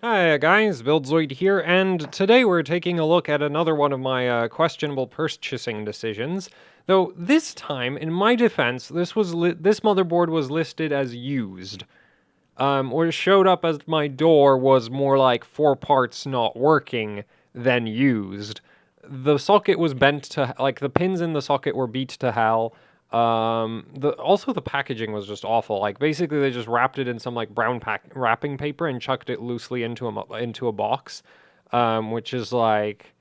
Hi guys, BuildZoid here, and today we're taking a look at another one of my questionable purchasing decisions. Though this time, in my defense, this motherboard was listed as used. What showed up as my door was more like 4 parts not working than used. The socket was bent to, like, the pins in the socket were beat to hell. Also the packaging was just awful. Like, basically they just wrapped it in some like brown wrapping paper and chucked it loosely into a box, which is like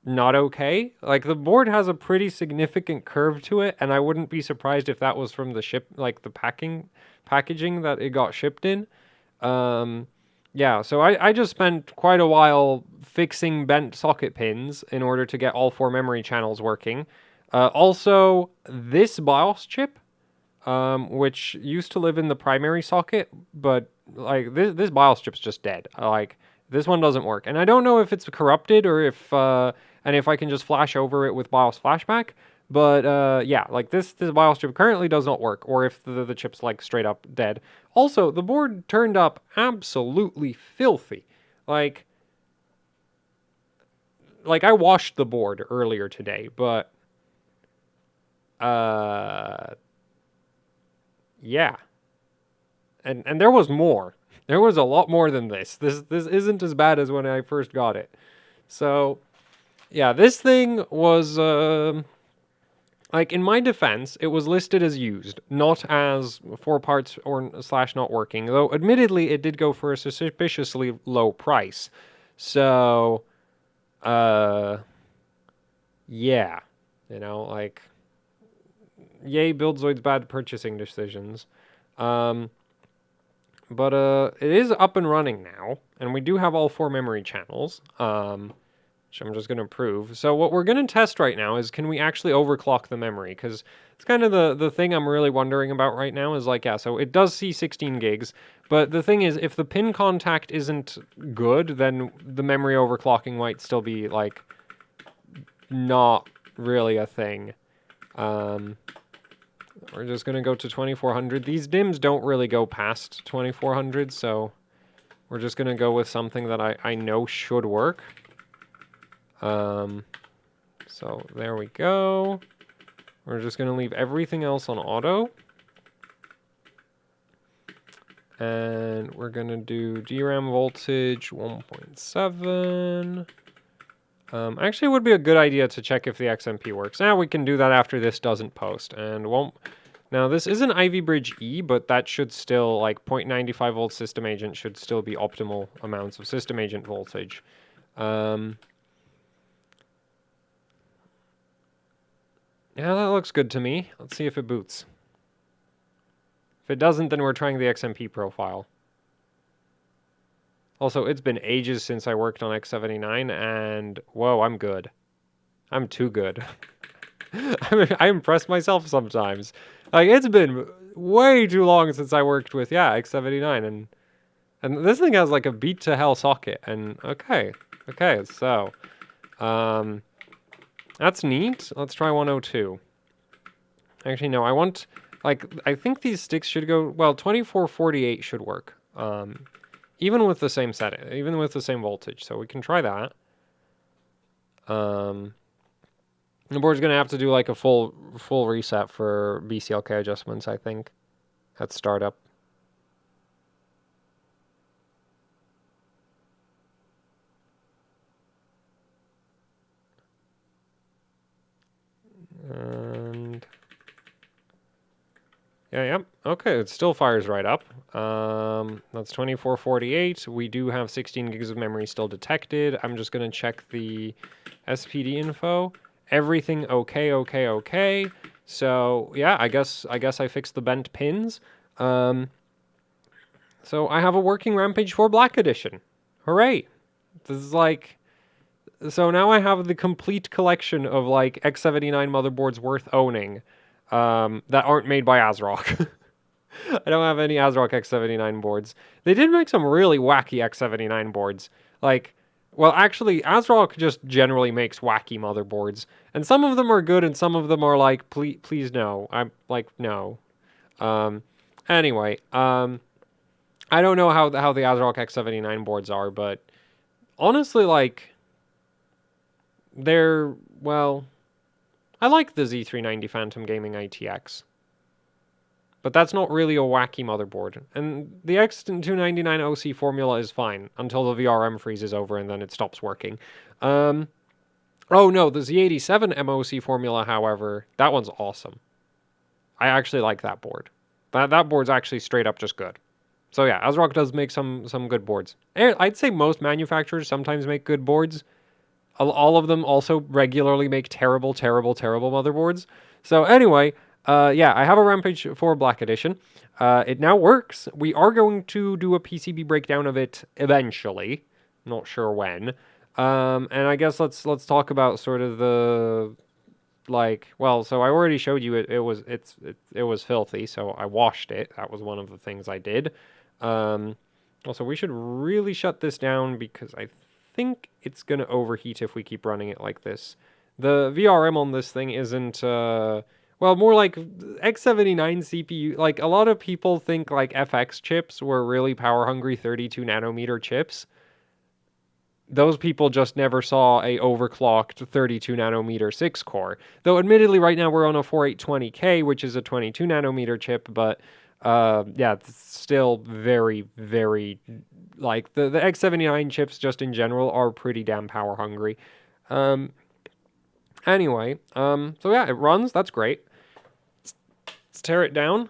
not okay. Like, the board has a pretty significant curve to it, and I wouldn't be surprised if that was from the packaging that it got shipped in. Yeah, so I just spent quite a while fixing bent socket pins in order to get all 4 memory channels working. Also, this BIOS chip, which used to live in the primary socket, but like this BIOS chip's just dead. Like, this one doesn't work, and I don't know if it's corrupted or if I can just flash over it with BIOS flashback. But yeah, like this BIOS chip currently does not work, or if the chip's like straight up dead. Also, the board turned up absolutely filthy. Like I washed the board earlier today, but yeah. And there was more. There was a lot more than this. This isn't as bad as when I first got it. So, yeah, this thing was like, in my defense, it was listed as used, not as 4 parts or slash not working. Though admittedly it did go for a suspiciously low price. So, yeah. Like, yay, BuildZoid's bad purchasing decisions. But it is up and running now, and we do have all 4 memory channels, which I'm just going to prove. So what we're going to test right now is, can we actually overclock the memory? Because it's kind of the thing I'm really wondering about right now is, like, yeah, so it does see 16 gigs, but the thing is, if the pin contact isn't good, then the memory overclocking might still be, like, not really a thing. We're just going to go to 2400. These DIMMs don't really go past 2400, so we're just going to go with something that I know should work. So there we go. We're just going to leave everything else on auto. And we're going to do DRAM voltage 1.7. Actually, it would be a good idea to check if the XMP works. Now we can do that after this doesn't post, and won't. Now, this is an Ivy Bridge E, but that should still, like, 0.95 volt system agent should still be optimal amounts of system agent voltage. Yeah, that looks good to me. Let's see if it boots. If it doesn't, then we're trying the XMP profile. Also, it's been ages since I worked on X79, and whoa, I'm good. I'm too good. I impress myself sometimes. Like, it's been way too long since I worked with, yeah, X79, and this thing has like a beat to hell socket, and okay, so, that's neat. Let's try 102. Actually, no, I want, like, I think these sticks should go, well, 2448 should work, even with the same setting, even with the same voltage, so we can try that. The board's gonna have to do like a full reset for BCLK adjustments, I think, at startup. And yeah, okay, it still fires right up. That's 2448. We do have 16 gigs of memory still detected. I'm just gonna check the SPD info. Everything okay. So yeah, I guess I fixed the bent pins. So I have a working Rampage 4 Black Edition. Hooray! This is like, so now I have the complete collection of like X79 motherboards worth owning, that aren't made by ASRock. I don't have any ASRock X79 boards. They did make some really wacky X79 boards. Like, well, actually, ASRock just generally makes wacky motherboards. And some of them are good, and some of them are like, please no. I'm like, no. Anyway, I don't know how the ASRock X79 boards are, but honestly, like, they're, well, I like the Z390 Phantom Gaming ITX, but that's not really a wacky motherboard. And the X299 OC formula is fine until the VRM freezes over and then it stops working. Oh no, the Z87 MOC formula, however, that one's awesome. I actually like that board. That board's actually straight up just good. So yeah, ASRock does make some good boards. I'd say most manufacturers sometimes make good boards. All of them also regularly make terrible, terrible, terrible motherboards. So anyway, yeah, I have a Rampage 4 Black Edition. It now works. We are going to do a PCB breakdown of it eventually. Not sure when. And I guess let's talk about sort of the like, well, so I already showed you it was filthy, so I washed it. That was one of the things I did. Also, we should really shut this down because I think it's going to overheat if we keep running it like this. The VRM on this thing isn't, well, more like X79 CPU. Like, a lot of people think, like, FX chips were really power-hungry 32 nanometer chips. Those people just never saw a overclocked 32 nanometer 6 core. Though admittedly right now we're on a 4820K, which is a 22 nanometer chip, but yeah, it's still very, very, like, the X79 chips just in general are pretty damn power hungry. Anyway, so yeah, it runs, that's great. Let's tear it down.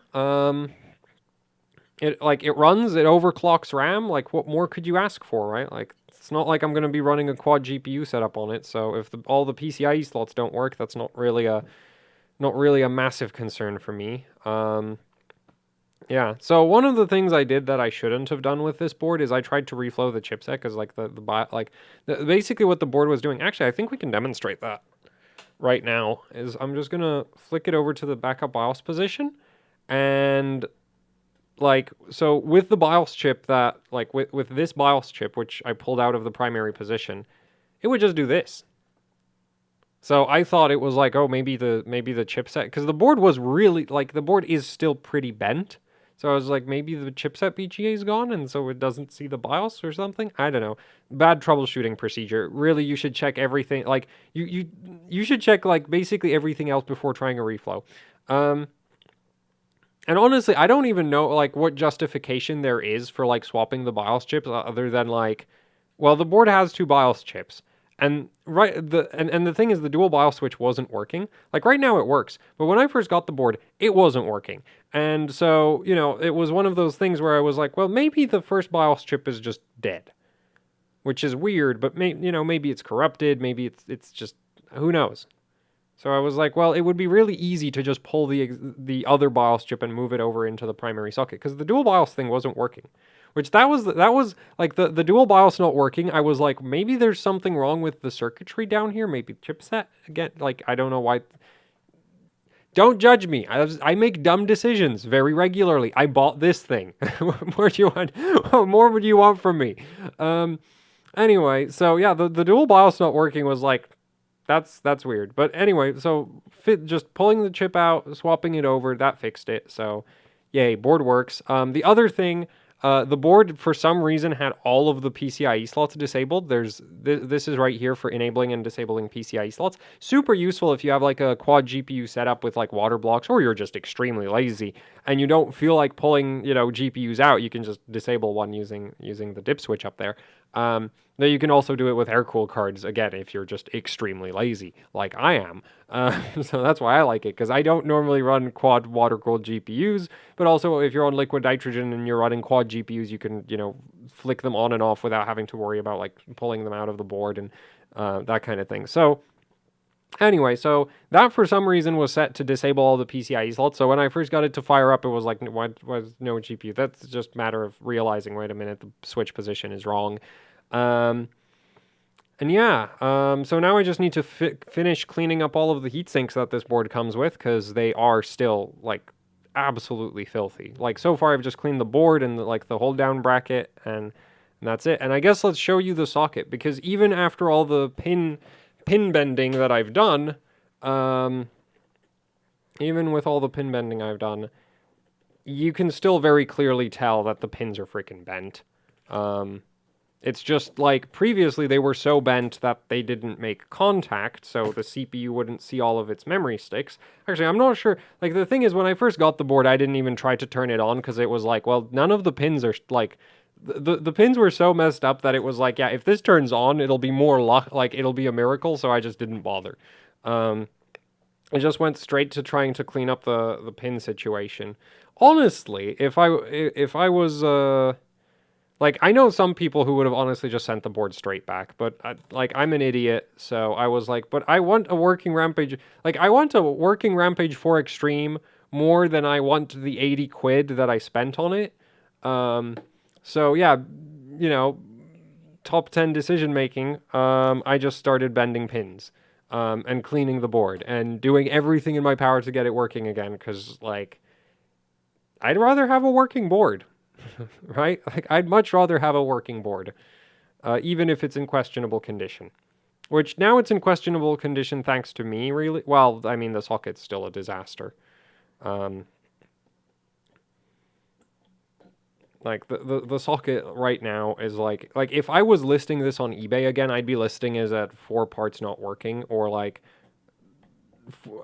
It runs, it overclocks RAM. Like, what more could you ask for, right? Like, it's not like I'm going to be running a quad GPU setup on it. So if all the PCIe slots don't work, that's not really a massive concern for me. Yeah. So one of the things I did that I shouldn't have done with this board is I tried to reflow the chipset because like basically what the board was doing. Actually, I think we can demonstrate that right now. Is I'm just gonna flick it over to the backup BIOS position, and like, so with the BIOS chip that, like, with this BIOS chip, which I pulled out of the primary position, it would just do this. So I thought it was like, oh, maybe the chipset, because the board was really, like, the board is still pretty bent. So I was like, maybe the chipset BGA is gone, and so it doesn't see the BIOS or something. I don't know. Bad troubleshooting procedure. Really, you should check everything. Like, you should check, like, basically everything else before trying a reflow. And honestly, I don't even know, like, what justification there is for, like, swapping the BIOS chips other than, like, well, the board has two BIOS chips. And the thing is, the dual BIOS switch wasn't working. Like, right now it works, but when I first got the board, it wasn't working. And so, you know, it was one of those things where I was like, well, maybe the first BIOS chip is just dead, which is weird, but maybe it's corrupted, maybe it's just, who knows. So I was like, well, it would be really easy to just pull the other BIOS chip and move it over into the primary socket, because the dual BIOS thing wasn't working. Which that was like the dual BIOS not working. I was like, maybe there's something wrong with the circuitry down here, maybe chipset again. Like, I don't know why. Don't judge me. I make dumb decisions very regularly. I bought this thing. What more do you want? What more would you want from me? Anyway, so yeah, the dual BIOS not working was like, that's weird. But anyway, so just pulling the chip out, swapping it over, that fixed it. So yay, board works. The other thing, the board for some reason had all of the PCIe slots disabled. This is right here for enabling and disabling PCIe slots. Super useful if you have like a quad GPU setup with like water blocks, or you're just extremely lazy and you don't feel like pulling, GPUs out. You can just disable one using the dip switch up there. Now you can also do it with air-cooled cards, again, if you're just extremely lazy, like I am. So that's why I like it, because I don't normally run quad water-cooled GPUs, but also if you're on liquid nitrogen and you're running quad GPUs, you can, flick them on and off without having to worry about, like, pulling them out of the board and that kind of thing. So anyway, so that for some reason was set to disable all the PCIe slots. So when I first got it to fire up, it was like, why no GPU? That's just a matter of realizing, wait a minute, the switch position is wrong. And yeah, so now I just need to finish cleaning up all of the heat sinks that this board comes with, because they are still, like, absolutely filthy. Like, so far I've just cleaned the board and the hold down bracket, and that's it. And I guess let's show you the socket, because even after all the pin bending that I've done, even with all the pin bending I've done, you can still very clearly tell that the pins are freaking bent. It's just like previously they were so bent that they didn't make contact, so the CPU wouldn't see all of its memory sticks. Actually, I'm not sure. Like, the thing is, when I first got the board, I didn't even try to turn it on because it was like, well, none of the pins are like. The pins were so messed up that it was like, yeah, if this turns on, it'll be more luck, like it'll be a miracle. So I just didn't bother. I just went straight to trying to clean up the pin situation. Honestly, if I was like, I know some people who would have honestly just sent the board straight back, but like, I'm an idiot, so I was like, but I want a working Rampage. Like, I want a working Rampage 4 Extreme more than I want the 80 quid that I spent on it. So yeah, you know, top 10 decision making. I just started bending pins, and cleaning the board and doing everything in my power to get it working again. Because like, I'd rather have a working board. Right? Like, I'd much rather have a working board, even if it's in questionable condition. Which now it's in questionable condition thanks to me, really. Well, I mean, the socket's still a disaster. Like, the socket right now is like if I was listing this on eBay again, I'd be listing it as 4 parts not working, or like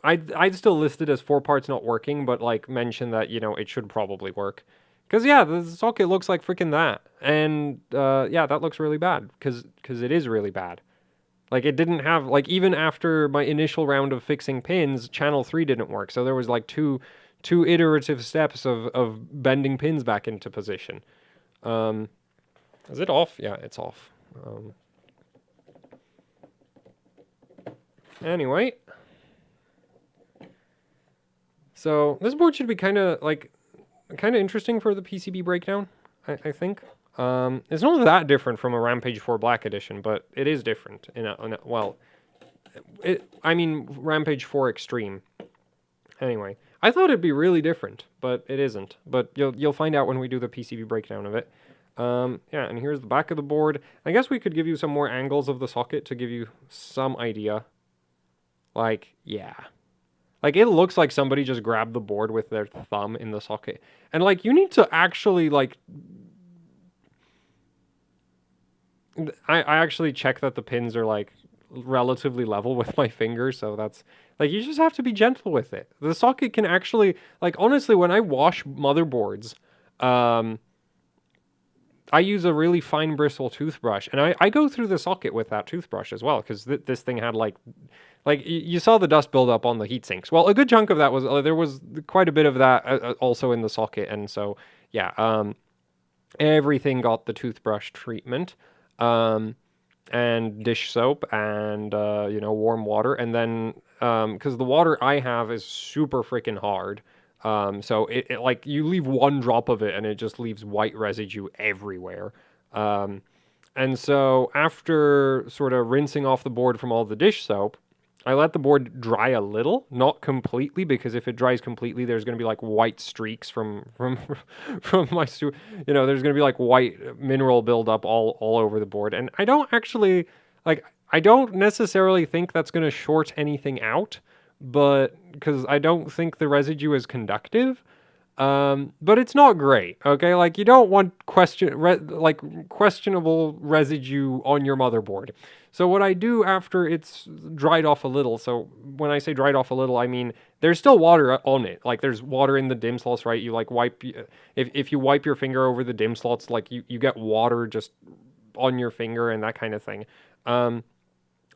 I'd still list it as 4 parts not working, but like mention that, you know, it should probably work. Because, yeah, the socket looks like freaking that. And, yeah, that looks really bad. Because it is really bad. Like, it didn't have, like, even after my initial round of fixing pins, channel 3 didn't work. So there was, like, two iterative steps of bending pins back into position. Is it off? Yeah, it's off. Anyway. So, this board should be kind of, like, kind of interesting for the PCB breakdown, I think. It's not that different from a Rampage 4 Black Edition, but it is different. Well, I mean, Rampage 4 Extreme. Anyway, I thought it'd be really different, but it isn't. But you'll find out when we do the PCB breakdown of it. Yeah, and here's the back of the board. I guess we could give you some more angles of the socket to give you some idea. Like, yeah. Like, it looks like somebody just grabbed the board with their thumb in the socket. And, like, you need to actually, like... I actually check that the pins are, like, relatively level with my fingers, so that's... Like, you just have to be gentle with it. The socket can actually... Like, honestly, when I wash motherboards, I use a really fine bristle toothbrush, and I go through the socket with that toothbrush as well, because this thing had, like... Like, you saw the dust buildup on the heat sinks. Well, a good chunk of that was... there was quite a bit of that also in the socket, and so, yeah. Everything got the toothbrush treatment. And dish soap and, you know, warm water. And then, because the water I have is super freaking hard. So it like, you leave one drop of it and it just leaves white residue everywhere. And so after sort of rinsing off the board from all the dish soap, I let the board dry a little, not completely, because if it dries completely, there's going to be like white streaks from my you know, there's going to be like white mineral buildup all over the board. And I don't actually, like, I don't necessarily think that's going to short anything out, but because I don't think the residue is conductive. But it's not great, okay? Like, you don't want questionable residue on your motherboard. So what I do after it's dried off a little, so when I say dried off a little, I mean there's still water on it. Like, there's water in the dim slots, right? You like wipe, if you wipe your finger over the dim slots, like you get water just on your finger and that kind of thing.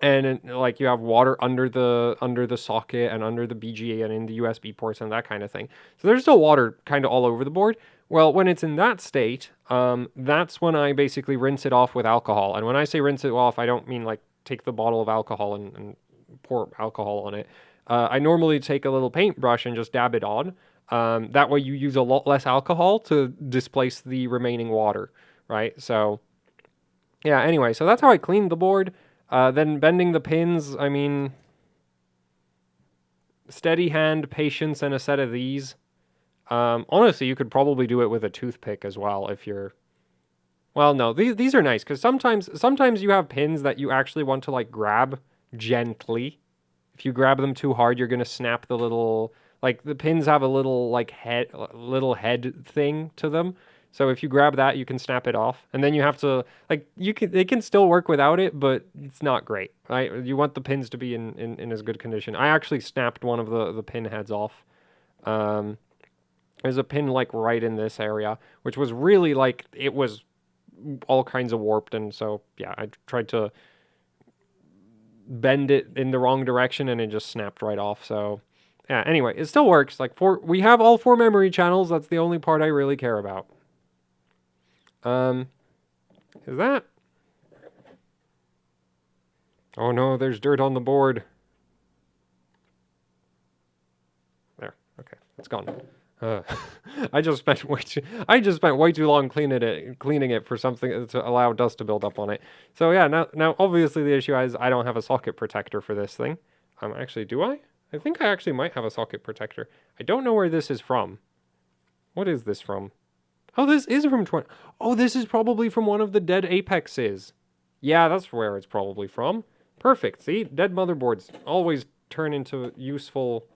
And like, you have water under the socket and under the BGA and in the USB ports and that kind of thing. So there's still water kind of all over the board. Well, when it's in that state, that's when I basically rinse it off with alcohol. And when I say rinse it off, I don't mean like take the bottle of alcohol and pour alcohol on it. I normally take a little paintbrush and just dab it on. That way you use a lot less alcohol to displace the remaining water, right? So yeah, anyway, so that's how I cleaned the board. Then bending the pins, I mean, steady hand, patience, and a set of these. Honestly, you could probably do it with a toothpick as well if you're... Well, no, these are nice, because sometimes you have pins that you actually want to, like, grab gently. If you grab them too hard, you're going to snap the little... Like the pins have a little like head thing to them. So if you grab that, you can snap it off, and then you have to like they can still work without it, but it's not great. Right? You want the pins to be in as good condition. I actually snapped one of the pin heads off. Um, there's a pin like right in this area, which was really like it was all kinds of warped, and so yeah, I tried to bend it in the wrong direction, and it just snapped right off. So yeah, anyway, it still works. Like we have all 4 memory channels. That's the only part I really care about. Is that? Oh no, there's dirt on the board. There. Okay, it's gone. I just spent way too long cleaning it for something to allow dust to build up on it. So yeah, now obviously the issue is I don't have a socket protector for this thing. Actually, do I? I think I actually might have a socket protector. I don't know where this is from. What is this from? Oh, this is from 20. Oh, this is probably from one of the dead Apexes. Yeah, that's where it's probably from. Perfect. See, dead motherboards always turn into useful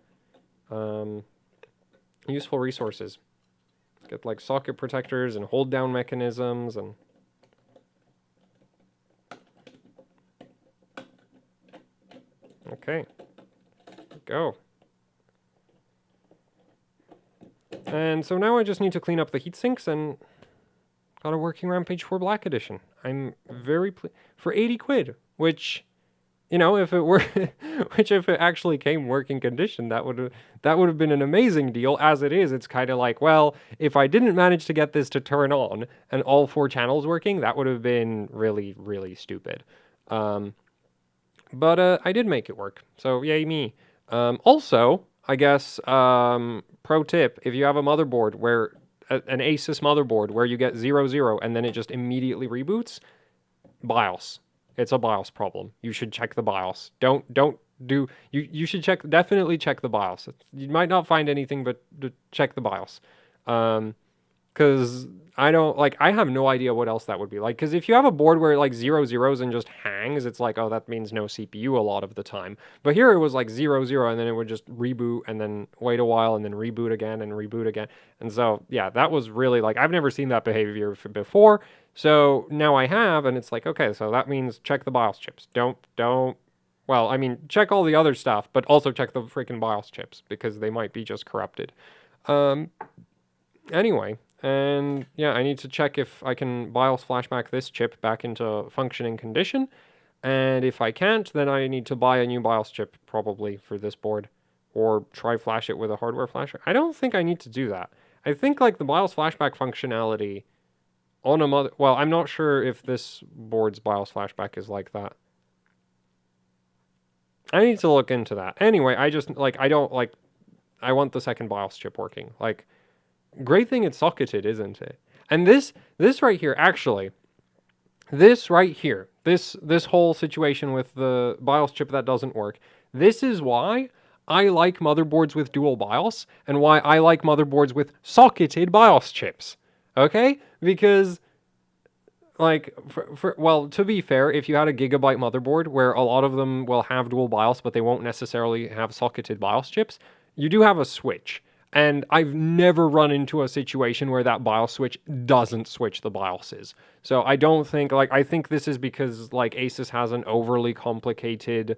resources. Get like socket protectors and hold down mechanisms and okay. Go. And so now I just need to clean up the heat sinks and got a working Rampage 4 Black Edition. I'm very for 80 quid, which, you know, if it were, which if it actually came working condition, that would have been an amazing deal. As it is, it's kind of like, well, if I didn't manage to get this to turn on and all 4 channels working, that would have been really, really stupid. But I did make it work, so yay me. Also, I guess, pro tip, if you have a motherboard where, an ASUS motherboard where you get 0, and then it just immediately reboots, BIOS. It's a BIOS problem. You should check the BIOS. You should definitely check the BIOS. You might not find anything, but check the BIOS. Because I have no idea what else that would be like. Because if you have a board where it like 0 zeros and just hangs, it's like, oh, that means no CPU a lot of the time. But here it was like 0, and then it would just reboot and then wait a while and then reboot again and reboot again. And so, yeah, that was really like, I've never seen that behavior before. So now I have, and it's like, okay, so that means check the BIOS chips. Well, I mean, check all the other stuff, but also check the freaking BIOS chips because they might be just corrupted. Anyway. And yeah, I need to check if I can BIOS flashback this chip back into functioning condition. And if I can't, then I need to buy a new BIOS chip probably for this board. Or try flash it with a hardware flasher. I don't think I need to do that. I think like the BIOS flashback functionality on a well, I'm not sure if this board's BIOS flashback is like that. I need to look into that. Anyway, I want the second BIOS chip working. Like, great thing it's socketed, isn't it? And this right here, actually, this whole situation with the BIOS chip that doesn't work, this is why I like motherboards with dual BIOS and why I like motherboards with socketed BIOS chips. Okay? Because, like, well, to be fair, if you had a Gigabyte motherboard where a lot of them will have dual BIOS, but they won't necessarily have socketed BIOS chips, you do have a switch. And I've never run into a situation where that BIOS switch doesn't switch the BIOSes. So I don't think, like, I think this is because, like, ASUS has an overly complicated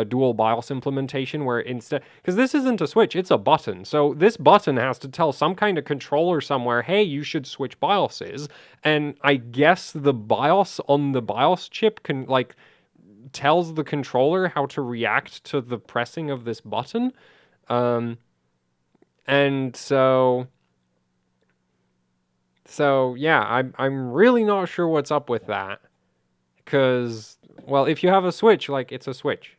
dual BIOS implementation where instead, because this isn't a switch, it's a button. So this button has to tell some kind of controller somewhere, hey, you should switch BIOSes. And I guess the BIOS on the BIOS chip can, like, tells the controller how to react to the pressing of this button. And so yeah, I'm really not sure what's up with that. Because, well, if you have a switch, like, it's a switch.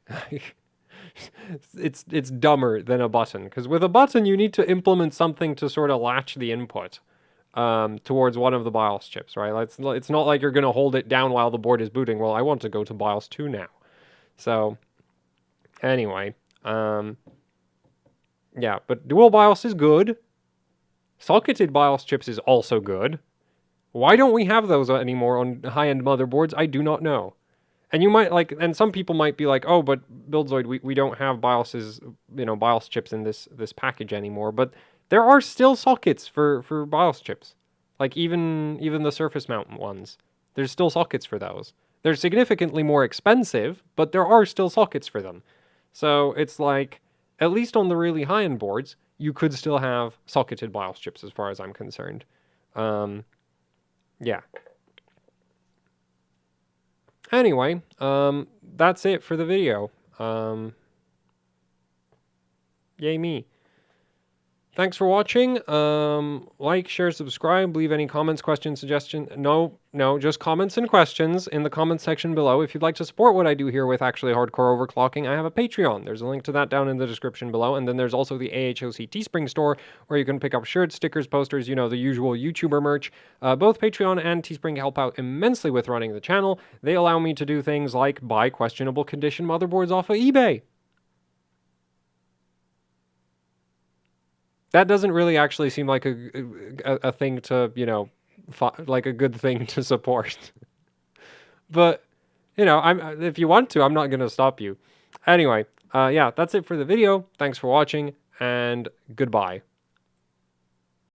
It's dumber than a button. Because with a button, you need to implement something to sort of latch the input towards one of the BIOS chips, right? It's not like you're going to hold it down while the board is booting. Well, I want to go to BIOS 2 now. So, anyway, yeah, but dual BIOS is good. Socketed BIOS chips is also good. Why don't we have those anymore on high-end motherboards? I do not know. And you might like, and some people might be like, oh, but Buildzoid, we don't have BIOS's, BIOS chips in this package anymore. But there are still sockets for BIOS chips, like even the surface mount ones. There's still sockets for those. They're significantly more expensive, but there are still sockets for them. So it's like, at least on the really high end boards, you could still have socketed BIOS chips, as far as I'm concerned. Yeah. Anyway, that's it for the video. Yay me. Thanks for watching. Like, share, subscribe, leave any comments, questions, suggestions. No, just comments and questions in the comments section below. If you'd like to support what I do here with actually hardcore overclocking, I have a Patreon. There's a link to that down in the description below. And then there's also the AHOC Teespring store, where you can pick up shirts, stickers, posters, the usual YouTuber merch. Both Patreon and Teespring help out immensely with running the channel. They allow me to do things like buy questionable condition motherboards off of eBay. That doesn't really actually seem like a thing to, like a good thing to support. But, if you want to, I'm not going to stop you. Anyway, yeah, that's it for the video. Thanks for watching, and goodbye.